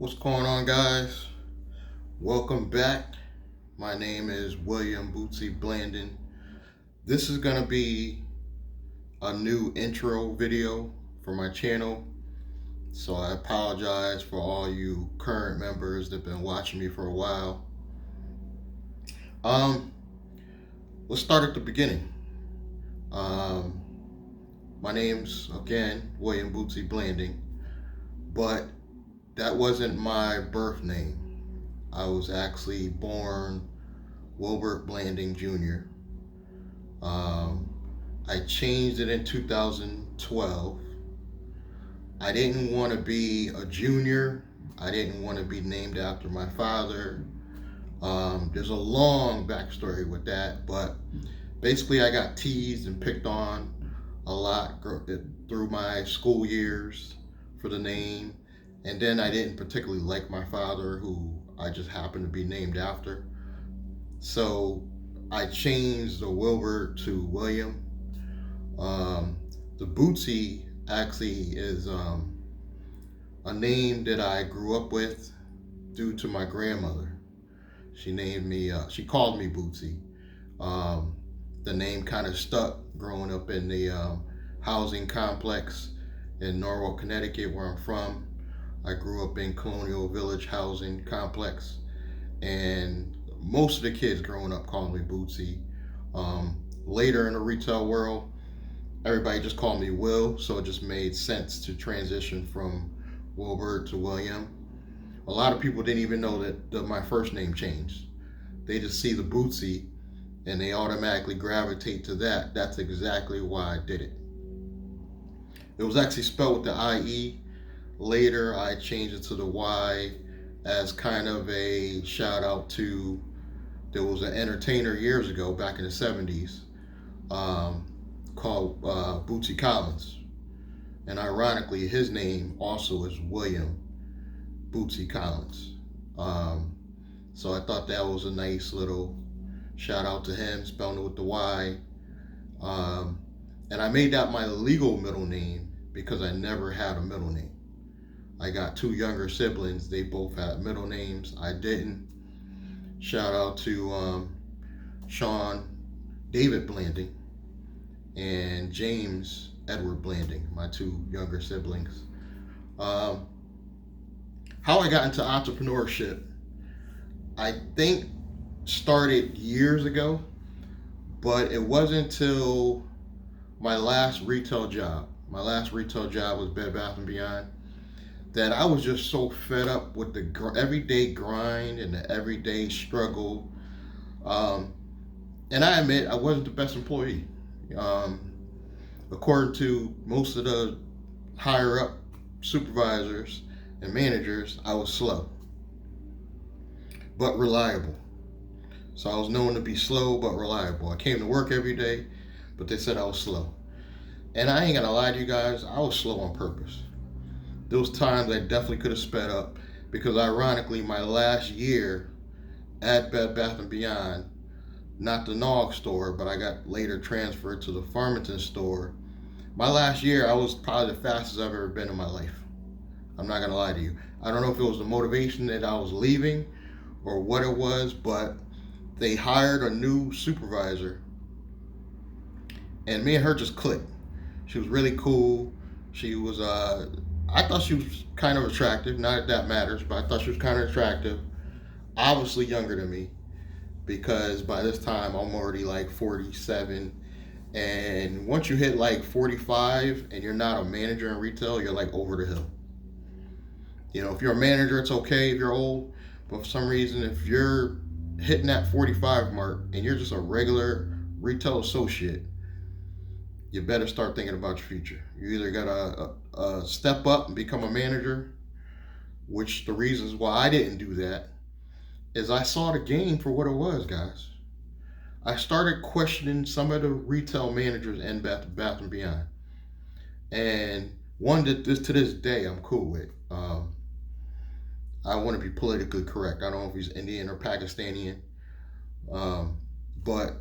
What's going on, guys? Welcome back. My name is William Bootsy Blandon. This is going to be a new intro video for my channel. So I apologize for all you current members that have been watching me for a while. Let's start at the beginning. My name's, again, William Bootsy Blandon, but that wasn't my birth name. I was actually born Wilbert Blanding Jr. I changed it in 2012. I didn't want to be a junior. I didn't want to be named after my father. There's a long backstory with that, but basically I got teased and picked on a lot through my school years for the name. And then I didn't particularly like my father, who I just happened to be named after. So I changed the Wilbert to William. The Bootsy actually is a name that I grew up with due to my grandmother. She named me, she called me Bootsy. The name kind of stuck growing up in the housing complex in Norwalk, Connecticut, where I'm from. I grew up in Colonial Village housing complex, and most of the kids growing up called me Bootsy. Later in the retail world, everybody just called me Will, so it just made sense to transition from Wilbert to William. A lot of people didn't even know that my first name changed. They just see the Bootsy and they automatically gravitate to that. That's exactly why I did it. It was actually spelled with the IE. Later, I changed it to the Y as kind of a shout out to, there was an entertainer years ago, back in the 70s, called Bootsy Collins. And ironically, his name also is William Bootsy Collins. So I thought that was a nice little shout out to him, spelling it with the Y. And I made that my legal middle name because I never had a middle name. I got two younger siblings. They both had middle names. I didn't. Shout out to Sean David Blanding and James Edward Blanding, my two younger siblings. How I got into entrepreneurship, I think started years ago, but it wasn't until my last retail job. My last retail job was Bed Bath & Beyond. That I was just so fed up with the everyday grind and the everyday struggle. And I admit I wasn't the best employee. According to most of the higher up supervisors and managers, I was slow, but reliable. So I was known to be slow, but reliable. I came to work every day, but they said I was slow. And I ain't gonna lie to you guys, I was slow on purpose. Those times I definitely could have sped up, because ironically, my last year at Bed Bath & Beyond, not the Nog store, but I got later transferred to the Farmington store. My last year, I was probably the fastest I've ever been in my life. I'm not gonna lie to you. I don't know if it was the motivation that I was leaving or what it was, but they hired a new supervisor and me and her just clicked. She was really cool. She was, I thought she was kind of attractive. Not that that matters, but I thought she was kind of attractive. Obviously younger than me, because by this time I'm already like 47. And once you hit like 45 and you're not a manager in retail, you're like over the hill. You know, if you're a manager, it's okay if you're old. But for some reason, if you're hitting that 45 mark and you're just a regular retail associate, you better start thinking about your future. You either gotta step up and become a manager, which the reasons why I didn't do that is I saw the game for what it was, guys. I started questioning some of the retail managers in Bath & Beyond. And one that to this day I'm cool with. I want to be politically correct. I don't know if he's Indian or Pakistani. But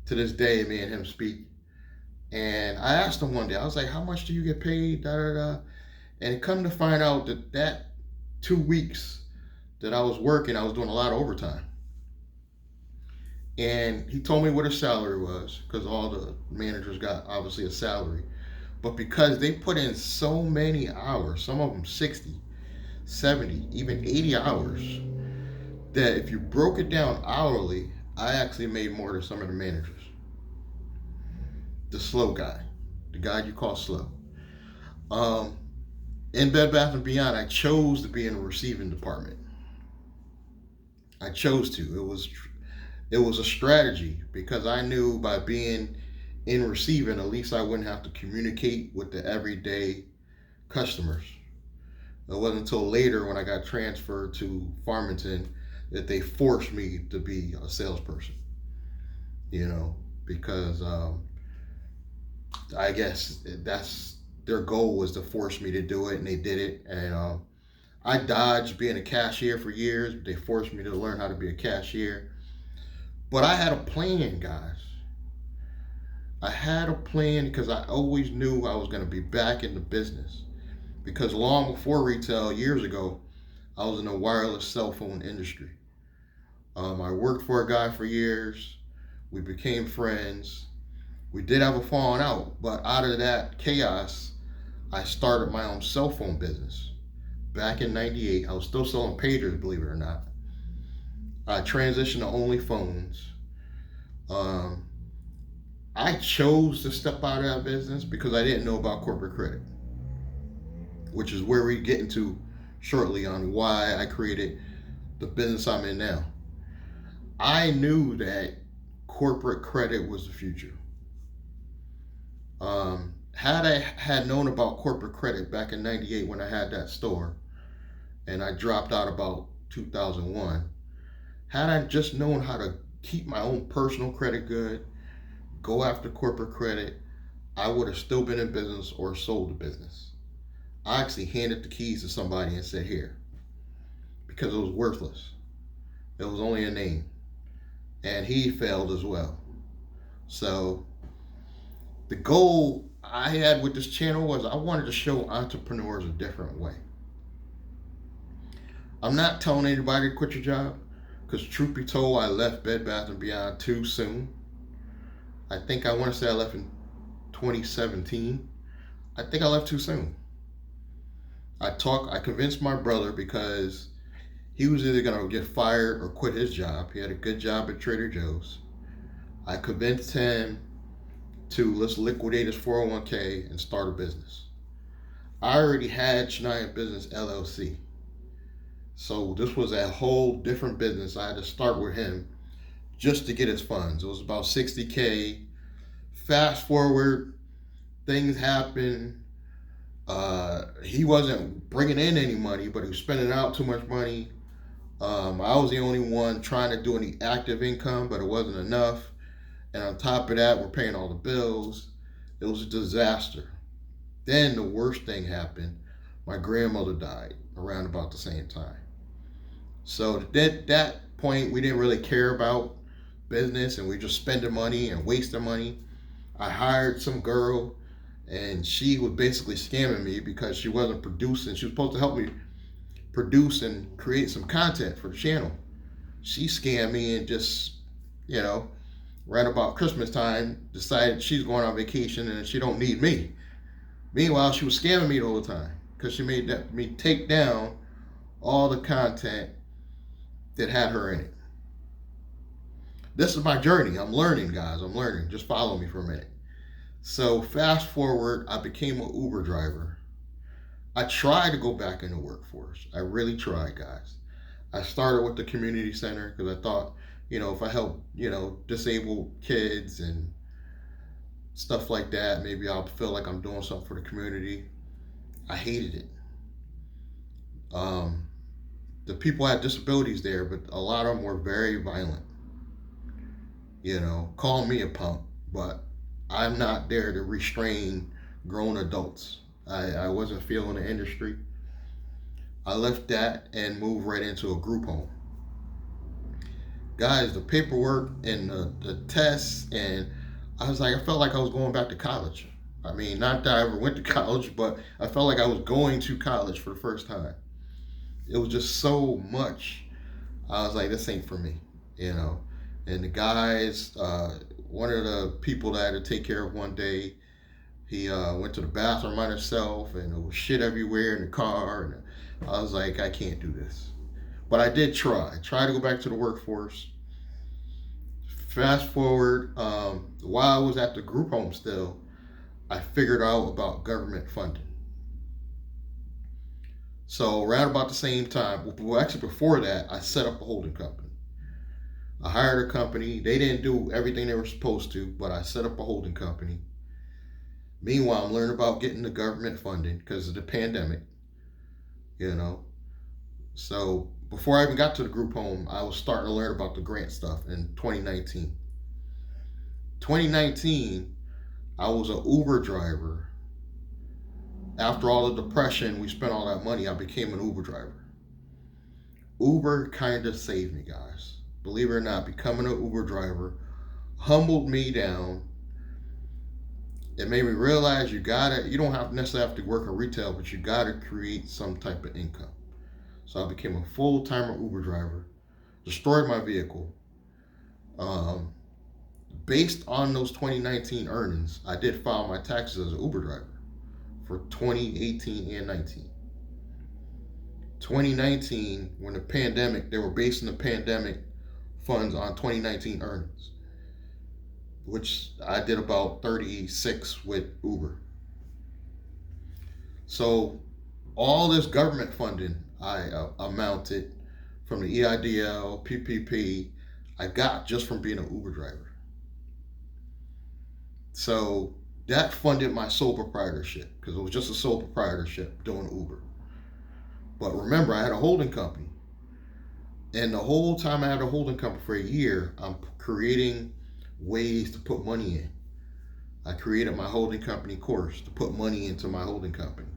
to this day, me and him speak. And I asked him one day, I was like, how much do you get paid? Da, da, da. And come to find out that 2 weeks that I was working, I was doing a lot of overtime. And he told me what his salary was, because all the managers got obviously a salary. But because they put in so many hours, some of them 60, 70, even 80 hours, that if you broke it down hourly, I actually made more than some of the managers. The slow guy, the guy you call slow. Um, in Bed Bath & Beyond, I chose to be in the receiving department. I chose to. It was a strategy, because I knew by being in receiving, at least I wouldn't have to communicate with the everyday customers. It wasn't until later, when I got transferred to Farmington, that they forced me to be a salesperson. Because I guess that's their goal, was to force me to do it, and they did it. And I dodged being a cashier for years. They forced me to learn how to be a cashier. But I had a plan, guys. I had a plan, because I always knew I was going to be back in the business. Because long before retail, years ago, I was in the wireless cell phone industry. I worked for a guy for years. We became friends. We did have a falling out, but out of that chaos, I started my own cell phone business. Back in '98, I was still selling pagers, believe it or not. I transitioned to only phones. I chose to step out of that business because I didn't know about corporate credit, which is where we get into shortly on why I created the business I'm in now. I knew that corporate credit was the future. Had I had known about corporate credit back in '98 when I had that store, and I dropped out about 2001, had I just known how to keep my own personal credit good, go after corporate credit, I would have still been in business or sold the business. I actually handed the keys to somebody and said, here, because it was worthless. It was only a name. And he failed as well. So the goal I had with this channel was I wanted to show entrepreneurs a different way. I'm not telling anybody to quit your job, because truth be told, I left Bed Bath & Beyond too soon. I think I want to say I left in 2017. I think I left too soon. I convinced my brother, because he was either going to get fired or quit his job. He had a good job at Trader Joe's. I convinced him to let's liquidate his 401k and start a business. I already had Shania Business LLC. So this was a whole different business. I had to start with him just to get his funds. It was about 60K. Fast forward, things happened. He wasn't bringing in any money, but he was spending out too much money. I was the only one trying to do any active income, but it wasn't enough. And on top of that, we're paying all the bills. It was a disaster. Then the worst thing happened. My grandmother died around about the same time. So at that point, we didn't really care about business, and we just spending money and wasting money. I hired some girl, and she was basically scamming me because she wasn't producing. She was supposed to help me produce and create some content for the channel. She scammed me and just, right about Christmas time, decided she's going on vacation and she don't need me. Meanwhile, she was scamming me the whole time, because she made me take down all the content that had her in it. This is my journey. I'm learning, guys. I'm learning. Just follow me for a minute. So fast forward, I became an Uber driver. I tried to go back in the workforce. I really tried, guys. I started with the community center because I thought, if I help, disabled kids and stuff like that, maybe I'll feel like I'm doing something for the community. I hated it. The people had disabilities there, but a lot of them were very violent. Call me a punk, but I'm not there to restrain grown adults. I wasn't feeling the industry. I left that and moved right into a group home. Guys, the paperwork and the tests, and I felt like I was going back to college. I mean, not that I ever went to college, but I felt like I was going to college for the first time. it was just so much. I was like, this ain't for me, you know. And the guys, one of the people that I had to take care of one day, he went to the bathroom by himself, and there was shit everywhere in the car. And I was like, I can't do this. But I did try. Try to go back to the workforce. Fast forward, while I was at the group home still, I figured out about government funding. So around about the same time, well, actually before that, I set up a holding company. I hired a company. They didn't do everything they were supposed to, but I set up a holding company. Meanwhile, I'm learning about getting the government funding because of the pandemic, you know. So before I even got to the group home, I was starting to learn about the grant stuff in 2019. 2019, I was an Uber driver. After all the depression, we spent all that money, I became an Uber driver. Uber kind of saved me, guys. Believe it or not, becoming an Uber driver humbled me down. It made me realize you don't have necessarily have to work in retail, but you gotta create some type of income. So I became a full-time Uber driver, destroyed my vehicle. Um, Based on those 2019 earnings, I did file my taxes as an Uber driver for 2018 and 19. 2019, when the pandemic, they were basing the pandemic funds on 2019 earnings, which I did about 36 with Uber. So all this government funding I amounted from the EIDL, PPP, I got just from being an Uber driver. So that funded my sole proprietorship because it was just a sole proprietorship doing Uber. But remember, I had a holding company. And the whole time I had a holding company for a year, I'm creating ways to put money in. I created my holding company course to put money into my holding company.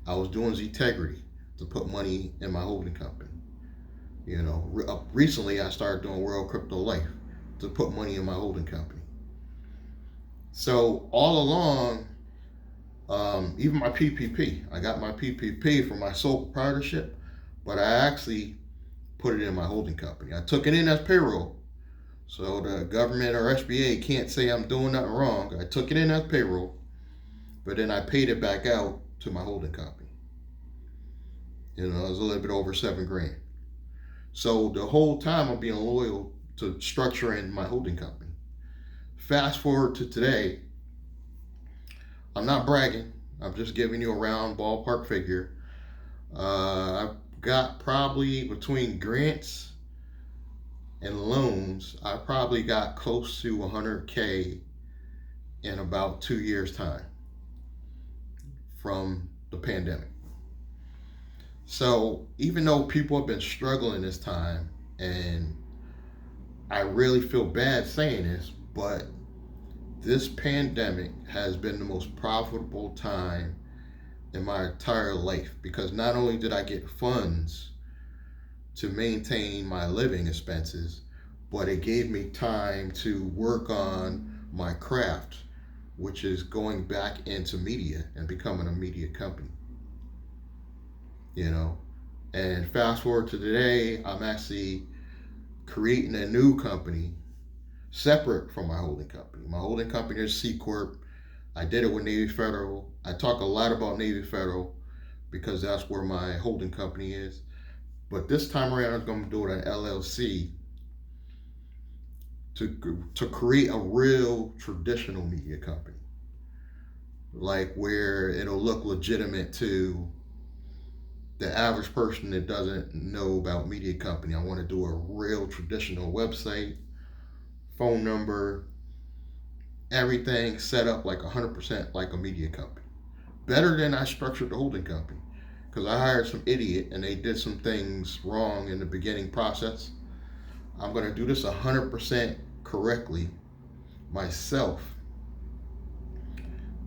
I was doing Zetegrity to put money in my holding company. You know, recently I started doing World Crypto Life to put money in my holding company. So all along, even my PPP, I got my PPP for my sole proprietorship, but I actually put it in my holding company. I took it in as payroll, so the government or SBA can't say I'm doing nothing wrong. I took it in as payroll, but then I paid it back out to my holding company. You know, it was a little bit over $7,000. So the whole time I'm being loyal to structuring my holding company. Fast forward to today, I'm not bragging. I'm just giving you a round ballpark figure. I've got probably between grants and loans, I probably got close to 100K in about 2 years' time from the pandemic. So even though people have been struggling this time, and I really feel bad saying this, but this pandemic has been the most profitable time in my entire life, because not only did I get funds to maintain my living expenses, but it gave me time to work on my craft, which is going back into media and becoming a media company. You know, and fast forward to today, I'm actually creating a new company separate from my holding company. My holding company is C Corp. I did it with Navy Federal. I talk a lot about Navy Federal because that's where my holding company is. But this time around, I'm going to do it an LLC to create a real traditional media company, like where it'll look legitimate to the average person that doesn't know about media company. I want to do a real traditional website, phone number, everything set up like 100% like a media company. Better than I structured the holding company, because I hired some idiot and they did some things wrong in the beginning process. I'm going to do this 100% correctly myself,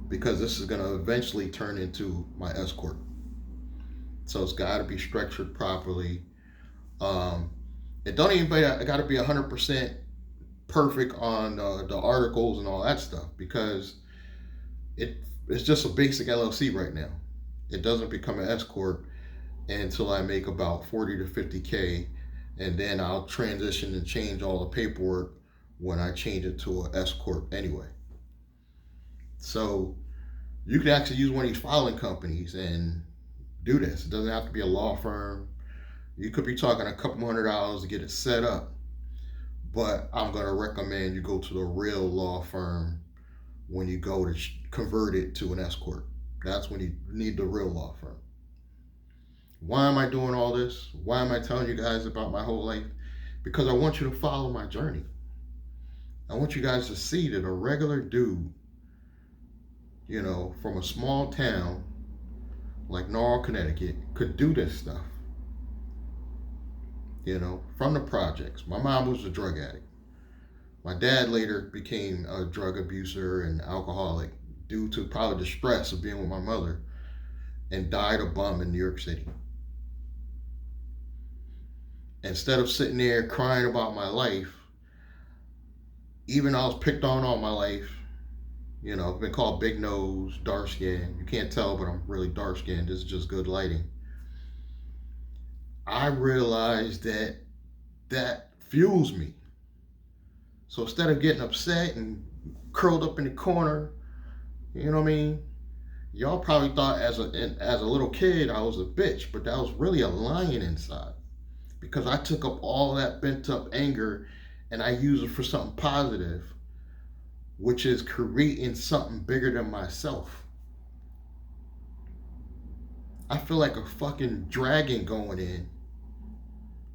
because this is going to eventually turn into my S Corp. So it's got to be structured properly. It don't even got to be 100% perfect on the articles and all that stuff, because it's just a basic LLC right now. It doesn't become an S Corp until I make about 40 to 50K, and then I'll transition and change all the paperwork when I change it to an S Corp anyway. So you can actually use one of these filing companies and do this. It doesn't have to be a law firm. You could be talking a couple $100 to get it set up, but I'm going to recommend you go to the real law firm when you go to convert it to an S Corp. That's when you need the real law firm. Why am I doing all this? Why am I telling you guys about my whole life? Because I want you to follow my journey. I want you guys to see that a regular dude, you know, from a small town like Norwalk, Connecticut, could do this stuff. You know, from the projects. My mom was a drug addict. My dad later became a drug abuser and alcoholic due to probably the stress of being with my mother, and died a bum in New York City. Instead of sitting there crying about my life, even though I was picked on all my life, you know, I've been called big nose, dark skin. You can't tell, but I'm really dark skinned. This is just good lighting. I realized that that fuels me. So instead of getting upset and curled up in the corner, you know what I mean? Y'all probably thought as a little kid I was a bitch, but that was really a lion inside, because I took up all that pent up anger and I used it for something positive, which is creating something bigger than myself. I feel like a fucking dragon going in,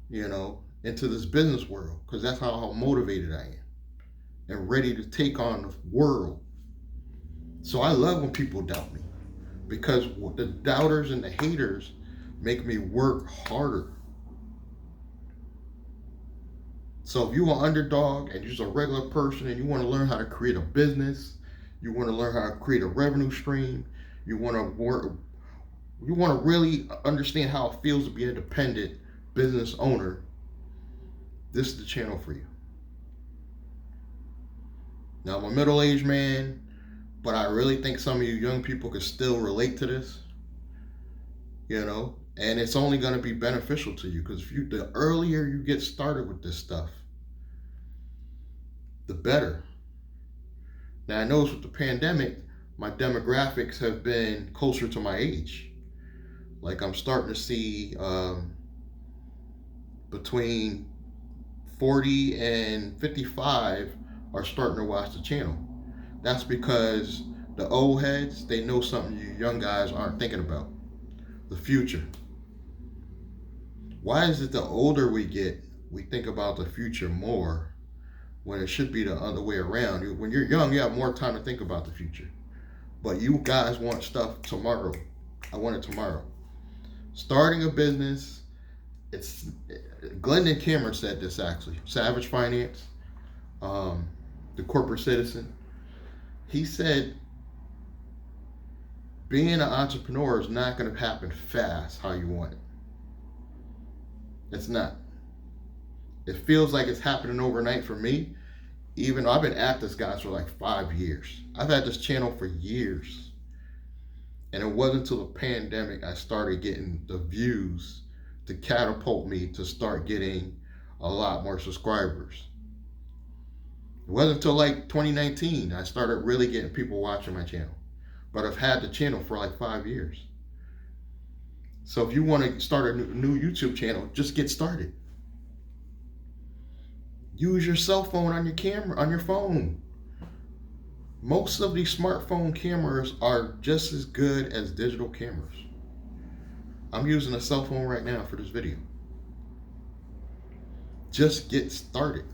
you know, into this business world, because that's how motivated I am and ready to take on the world. So I love when people doubt me, because the doubters and the haters make me work harder. So if you're an underdog and you're just a regular person and you want to learn how to create a business, you want to learn how to create a revenue stream, you want to really understand how it feels to be an independent business owner, this is the channel for you. Now, I'm a middle-aged man, but I really think some of you young people could still relate to this, you know, and it's only going to be beneficial to you, because the earlier you get started with this stuff, the better. Now, I noticed with the pandemic, my demographics have been closer to my age. Like, I'm starting to see between 40 and 55 are starting to watch the channel. That's because the old heads, they know something you young guys aren't thinking about: the future. Why is it the older we get, we think about the future more, when it should be the other way around? When you're young, you have more time to think about the future. But you guys want stuff tomorrow. I want it tomorrow. Starting a business, it's Glendon Cameron said this, actually. Savage Finance, the corporate citizen. He said, being an entrepreneur is not going to happen fast how you want it. It's not. It feels like it's happening overnight for me, even though I've been at this, guys, for like 5 years. I've had this channel for years. And it wasn't until the pandemic I started getting the views to catapult me to start getting a lot more subscribers. It wasn't until like 2019 I started really getting people watching my channel. But I've had the channel for like 5 years. So if you want to start a new YouTube channel, just get started. Use your cell phone on your camera, on your phone. Most of these smartphone cameras are just as good as digital cameras. I'm using a cell phone right now for this video. Just get started.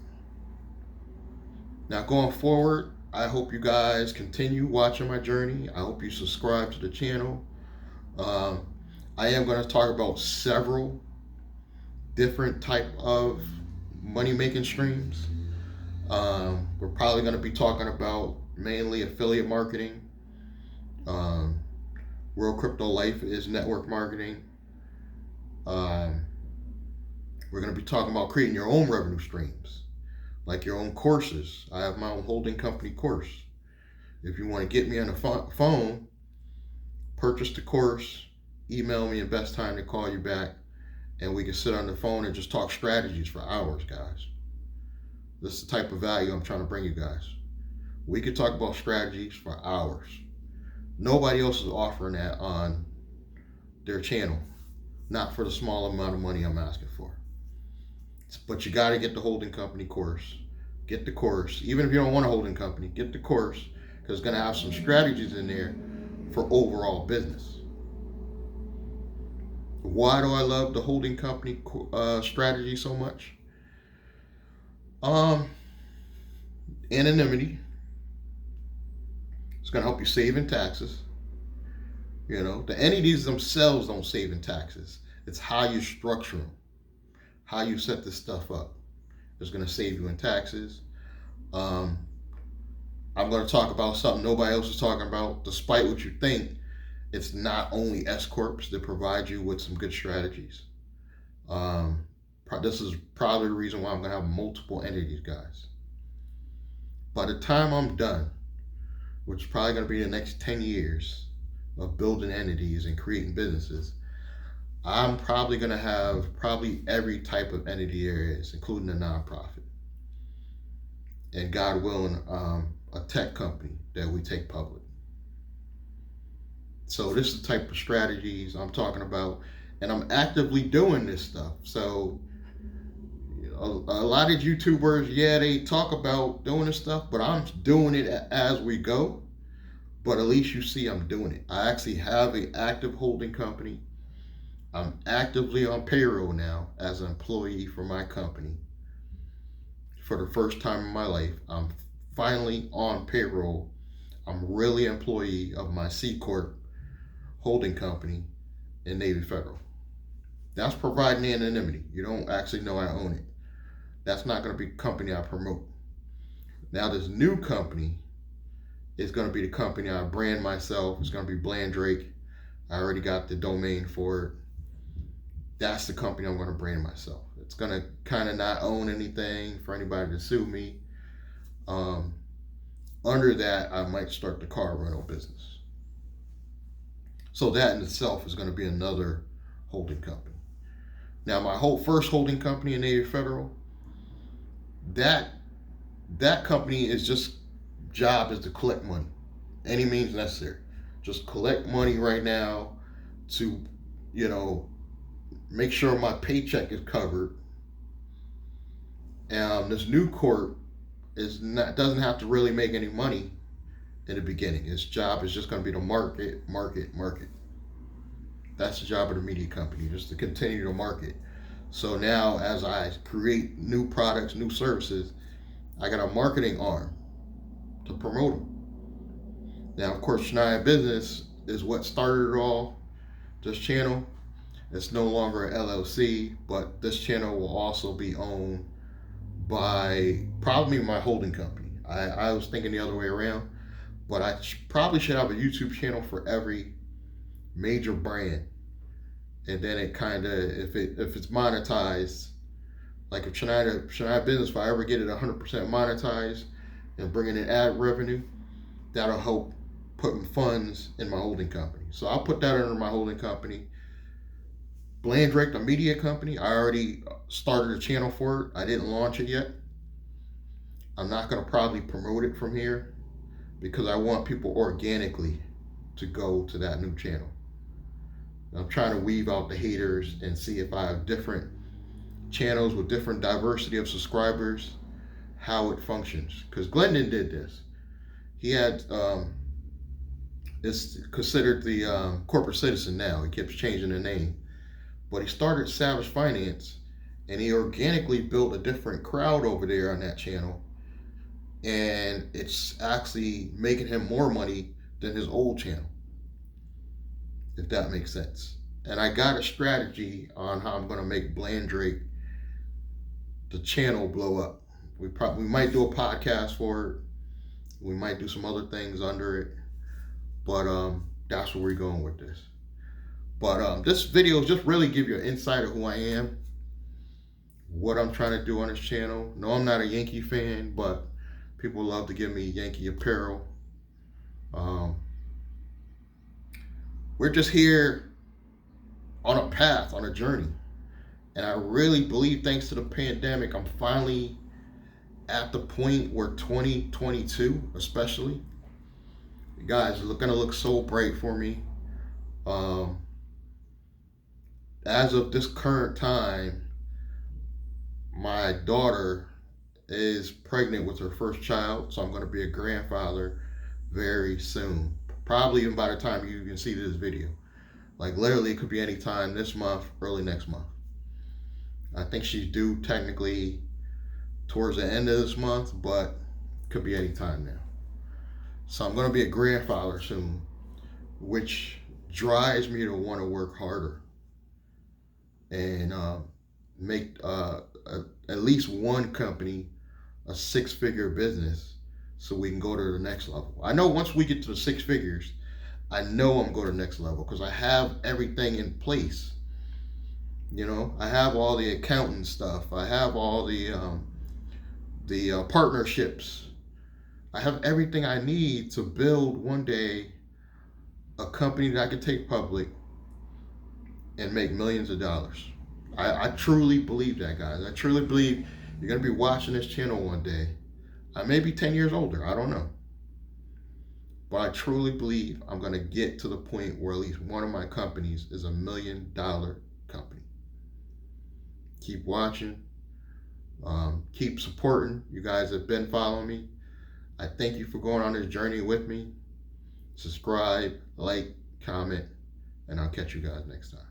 Now, going forward, I hope you guys continue watching my journey. I hope you subscribe to the channel. I am going to talk about several different type of money-making streams. We're probably going to be talking about mainly affiliate marketing. Real Crypto Life is network marketing. We're going to be talking about creating your own revenue streams, like your own courses. I have my own holding company course. If you want to get me on the phone, purchase the course, email me the best time to call you back, and we can sit on the phone and just talk strategies for hours, guys. This is the type of value I'm trying to bring you guys. We could talk about strategies for hours. Nobody else is offering that on their channel, not for the small amount of money I'm asking for. But you got to get the holding company course. Get the course. Even if you don't want a holding company, get the course, because it's going to have some strategies in there for overall business. Why do I love the holding company strategy so much? Anonymity. It's going to help you save in taxes. You know, the entities themselves don't save in taxes. It's how you structure them, how you set this stuff up. It's going to save you in taxes. I'm going to talk about something nobody else is talking about. Despite what you think, it's not only S Corps that provide you with some good strategies. This is probably the reason why I'm going to have multiple entities, guys. By the time I'm done, which is probably going to be the next 10 years of building entities and creating businesses, I'm probably going to have every type of entity there is, including a nonprofit. And God willing, a tech company that we take public. So this is the type of strategies I'm talking about, and I'm actively doing this stuff. So a lot of YouTubers, yeah, they talk about doing this stuff, but I'm doing it as we go. But at least you see I'm doing it. I actually have an active holding company. I'm actively on payroll now as an employee for my company. For the first time in my life, I'm finally on payroll. I'm really an employee of my C Corp holding company in Navy Federal. That's providing anonymity. You don't actually know I own it. That's not going to be a company I promote. Now this new company is going to be the company I brand myself. It's going to be Bland Drake. I already got the domain for it. That's the company I'm going to brand myself. It's going to kind of not own anything for anybody to sue me. Under that, I might start the car rental business. So that in itself is going to be another holding company. Now, my first holding company in Navy Federal, that company is just job is to collect money, any means necessary. Just collect money right now to, make sure my paycheck is covered. This new corp doesn't have to really make any money in the beginning. Its job is just going to be to market. That's the job of the media company, just to continue to market. So now as I create new products, new services, I got a marketing arm to promote them. Now, of course, Shania Business is what started it all, this channel. It's no longer an LLC, but this channel will also be owned by probably my holding company. I was thinking the other way around, but I probably should have a YouTube channel for every major brand. And then it kind of, if it's monetized, like if Shania Business, if I ever get it 100% monetized and bringing in ad revenue, that'll help putting funds in my holding company. So I'll put that under my holding company. Bland Drake, the media company, I already started a channel for it. I didn't launch it yet. I'm not going to probably promote it from here because I want people organically to go to that new channel. I'm trying to weave out the haters and see if I have different channels with different diversity of subscribers, how it functions. Because Glendon did this. He had, it's considered the corporate citizen now. He keeps changing the name. But he started Savage Finance, and he organically built a different crowd over there on that channel. And it's actually making him more money than his old channel, if that makes sense. And I got a strategy on how I'm going to make Bland Drake, the channel, blow up. We might do a podcast for it. We might do some other things under it. But that's where we're going with this. But this video just really give you an insight of who I am, what I'm trying to do on this channel. No, I'm not a Yankee fan, but people love to give me Yankee apparel. We're just here on a path, on a journey. And I really believe, thanks to the pandemic, I'm finally at the point where 2022, especially, guys, is gonna look so bright for me. Um, as of this current time, my daughter is pregnant with her first child, so I'm going to be a grandfather very soon. Probably even by the time you can see this video. Like literally, it could be any time this month, early next month. I think she's due technically towards the end of this month, but could be any time now. So I'm going to be a grandfather soon, which drives me to want to work harder and make at least one company a six-figure business so we can go to the next level. I know once we get to the six figures, I know I'm going to the next level because I have everything in place. You know, I have all the accounting stuff. I have all the partnerships. I have everything I need to build one day a company that I can take public and make millions of dollars. I truly believe that, guys. I truly believe you're going to be watching this channel one day. I may be 10 years older. I don't know. But I truly believe I'm going to get to the point where at least one of my companies is $1 million company. Keep watching. Keep supporting. You guys have been following me. I thank you for going on this journey with me. Subscribe, like, comment, and I'll catch you guys next time.